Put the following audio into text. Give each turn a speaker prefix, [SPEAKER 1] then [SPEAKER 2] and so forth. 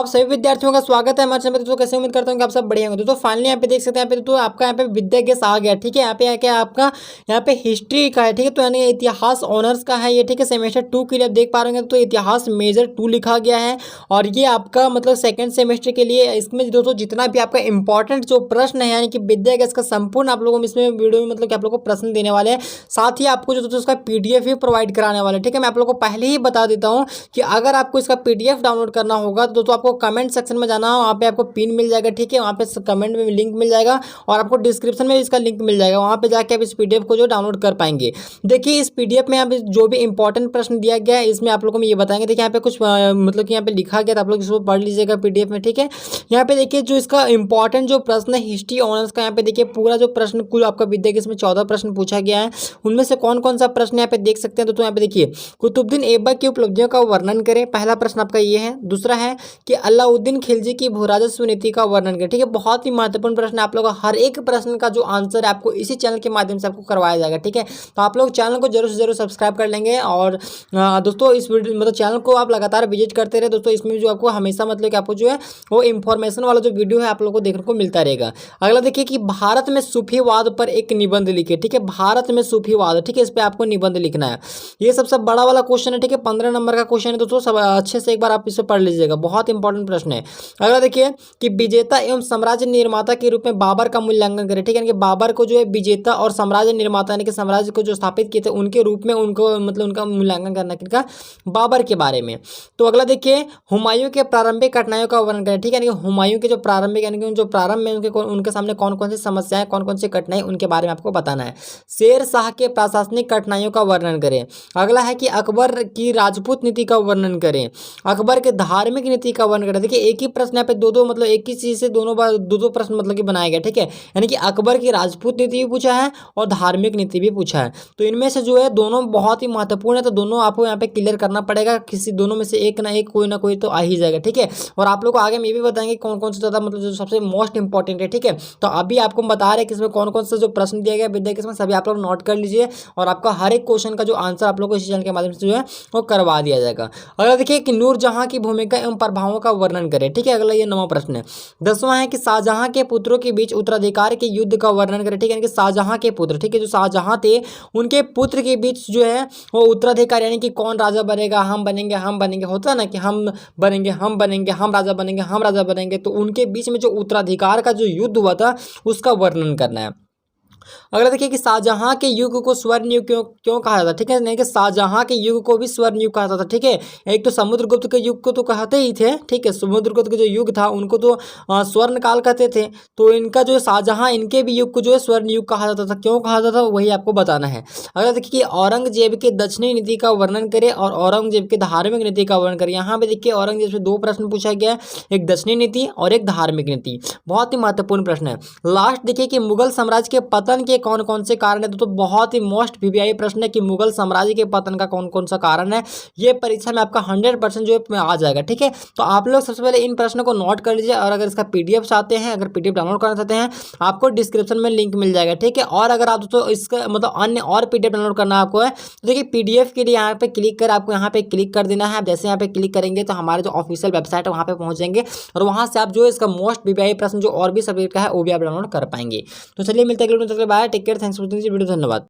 [SPEAKER 1] आप सभी विद्यार्थियों का स्वागत है हमारे चैनल पे। दोस्तों कैसे उम्मीद करता हूँ कि आप सब बढ़िया होंगे। दोस्तों फाइनली यहाँ पे देख सकते हैं, यहाँ पे तो आपका यहाँ पे विद्या गैस आ गया। ठीक है, यहाँ पे क्या आपका यहाँ पे हिस्ट्री का है। ठीक है, तो यानी इतिहास ऑनर्स का है ये। ठीक है, सेमेस्टर 2 के लिए आप देख पा रहे हैं तो इतिहास मेजर 2 लिखा गया है और ये आपका मतलब सेकेंड सेमेस्टर के लिए। इसमें दोस्तों जितना भी आपका इंपॉर्टेंट जो प्रश्न है यानी कि विद्या गैस का संपूर्ण आप लोगों में इसमें वीडियो में मतलब कि आप लोगों को प्रश्न देने वाले हैं। साथ ही आपको जो दोस्तों उसका PDF भी प्रोवाइड कराने वाले हैं। ठीक है, मैं आप लोगों को पहले ही बता देता हूँ कि अगर आपको इसका PDF डाउनलोड करना होगा तो दोस्तों आपको कमेंट सेक्शन में जाना हो, वहाँ पे आपको पिन मिल जाएगा। ठीक है, वहाँ पे कमेंट में लिंक मिल जाएगा और आपको डिस्क्रिप्शन में इसका लिंक मिल जाएगा। वहाँ पे जाके आप इस PDF को जो डाउनलोड कर पाएंगे। देखिए इस PDF में आप जो भी इंपॉर्टेंट प्रश्न दिया गया है इसमें आप लोगों को ये बताएंगे। देखिए यहाँ पे कुछ मतलब कि यहाँ पे लिखा गया था, आप लोग इसको पढ़ लीजिएगा PDF में। ठीक है, यहाँ पे देखिए जो इसका इंपॉर्टेंट जो प्रश्न है हिस्ट्री ऑनर्स का, यहाँ पे देखिए पूरा जो प्रश्न कुल आपका विद्या के इसमें 14 प्रश्न पूछा गया है। उनमें से कौन कौन सा प्रश्न यहाँ पे देख सकते हैं। तो यहाँ पे देखिए कुतुबुद्दीन ऐबक की उपलब्धियों का वर्णन करें, पहला प्रश्न आपका ये है। दूसरा है कि अलाउद्दीन खिलजी की भूराजस्व नीति का वर्णन करें। ठीक है, बहुत ही महत्वपूर्ण प्रश्न। आप लोग हर एक प्रश्न का जो आंसर है आपको इसी चैनल के माध्यम से आपको करवाया जाएगा। ठीक है, तो आप लोग चैनल को जरूर से जरूर सब्सक्राइब कर लेंगे और दोस्तों इस वीडियो मतलब चैनल को आप लगातार विजिट करते रहे दोस्तों। इसमें जो आपको हमेशा मतलब कि आपको जो है वो इन्फॉर्मेशन वाला जो वीडियो है आप लोगों को देखने को मिलता रहेगा। अगला देखिए कि भारत में सूफीवाद पर एक निबंध लिखे। ठीक है, भारत में सूफीवाद, ठीक है, इस पर आपको निबंध लिखना है। ये सबसे बड़ा वाला क्वेश्चन है। ठीक है, 15 नंबर का क्वेश्चन है दोस्तों, सब अच्छे से एक बार आप इसे पढ़ लीजिएगा, बहुत इंपॉर्टेंट प्रश्न है। अगला देखिए कि विजेता एवं साम्राज्य निर्माता के रूप में बाबर का मूल्यांकन करें। ठीक है, यानी कि बाबर को जो है विजेता और साम्राज्य निर्माता यानी कि साम्राज्य को जो स्थापित किए थे उनके रूप में उनको मतलब उनका मूल्यांकन करना किनका, बाबर के बारे में। तो अगला देखिए हुमायूं के प्रारंभिक कठिनाइयों का वर्णन करें। ठीक है, यानी कि हुमायूं के जो प्रारंभिक यानी कि जो प्रारंभ में उनके सामने कौन कौन सी समस्याएं कौन कौन सी कठिनाई उनके बारे में आपको बताना है। शेर शाह के प्रशासनिक कठिनाइयों का वर्णन करें। अगला है कि अकबर की राजपूत नीति का वर्णन करें, अकबर के धार्मिक नीति का वर्णन करें। देखिए एक ही प्रश्न यहाँ पे दो मतलब एक ही चीज से दोनों बार दो प्रश्न मतलब कि बनाया गया। ठीक है, यानी कि अकबर की राजपूत नीति भी पूछा है और धार्मिक नीति भी पूछा है। तो इनमें से जो है दोनों बहुत ही महत्वपूर्ण है, तो दोनों आपको यहाँ पे क्लियर करना पड़ेगा। किसी दोनों में से एक ना एक कोई ना कोई तो आ ही जाएगा। ठीक है, और आप लोग को आगे में ये भी बताएंगे कौन कौन सा ज्यादा मतलब जो सबसे मोस्ट इंपॉर्टेंट है। ठीक है, तो अभी आपको बता रहे हैं कि इसमें कौन कौन सा जो प्रश्न दिया गया विद्या के इसमें सभी आप लोग नोट कर लीजिए और आपका हर एक क्वेश्चन का जो आंसर आप लोग को इस चैनल के माध्यम से जो है वो करवा दिया जाएगा। अगला देखिए कि नूरजहां की भूमिका एवं प्रभावों का वर्णन करें। ठीक है, अगला ये 9वां प्रश्न है। 10वां है कि शाहजहां के पुत्रों के बीच उत्तराधिकार के युद्ध का वर्णन करें। ठीक है, यानी कि शाहजहां के पुत्र, ठीक है, जो शाहजहां थे उनके पुत्र के बीच जो है वो उत्तराधिकार यानी कि कौन राजा बनेगा, हम बनेंगे होता है ना कि हम बनेंगे हम राजा बनेंगे, तो उनके बीच में जो उत्तराधिकार का जो युद्ध हुआ था उसका वर्णन करना है। अगला देखिए कि शाहजहां के युग को स्वर्ण युग क्यों कहा जाता है। ठीक है, नहीं कि शाहजहां के युग को भी स्वर्ण युग कहा जाता था। ठीक है, एक तो समुद्रगुप्त के युग को तो कहते ही थे। ठीक है, समुद्रगुप्त के जो युग था उनको तो स्वर्ण काल कहते थे, तो इनका जो शाहजहां इनके भी युग को जो है स्वर्ण युग कहा जाता था। क्यों कहा जाता था वही आपको बताना है। अगला देखिए कि औरंगजेब के दक्षिणी नीति का वर्णन करे और औरंगजेब के धार्मिक नीति का वर्णन करे। यहाँ पे देखिए औरंगजेब से 2 प्रश्न पूछा गया है, एक दक्षिणी नीति और एक धार्मिक नीति, बहुत ही महत्वपूर्ण प्रश्न है। लास्ट देखिए कि मुगल साम्राज्य के पतन के कौन कौन से कारण है। तो बहुत ही मोस्ट VVI प्रश्न है कि मुगल साम्राज्य के पतन का कौन कौन सा कारण है। ये परीक्षा में आपका 100% जो है आ जाएगा। ठीक है, तो आप लोग सबसे पहले इन प्रश्नों को नोट कर लीजिए और अगर इसका PDF चाहते हैं, अगर PDF डाउनलोड करना चाहते हैं आपको डिस्क्रिप्शन में लिंक मिल जाएगा। ठीक है, और अगर आप दोस्तों इसका मतलब अन्य और PDF डाउनलोड करना आपको है तो देखिए PDF के लिए यहाँ पे क्लिक कर आपको यहाँ पे क्लिक कर देना है। जैसे यहाँ पे क्लिक करेंगे तो हमारे जो ऑफिशियल वेबसाइट है वहाँ पे पहुँच जाएंगे और वहाँ से आप जो है इसका मोस्ट VVI प्रश्न जो और भी सब्जेक्ट का है वो भी आप डाउनलोड कर पाएंगे। तो चलिए मिलते हैं, bye, take care, thanks for watching this video, धन्यवाद।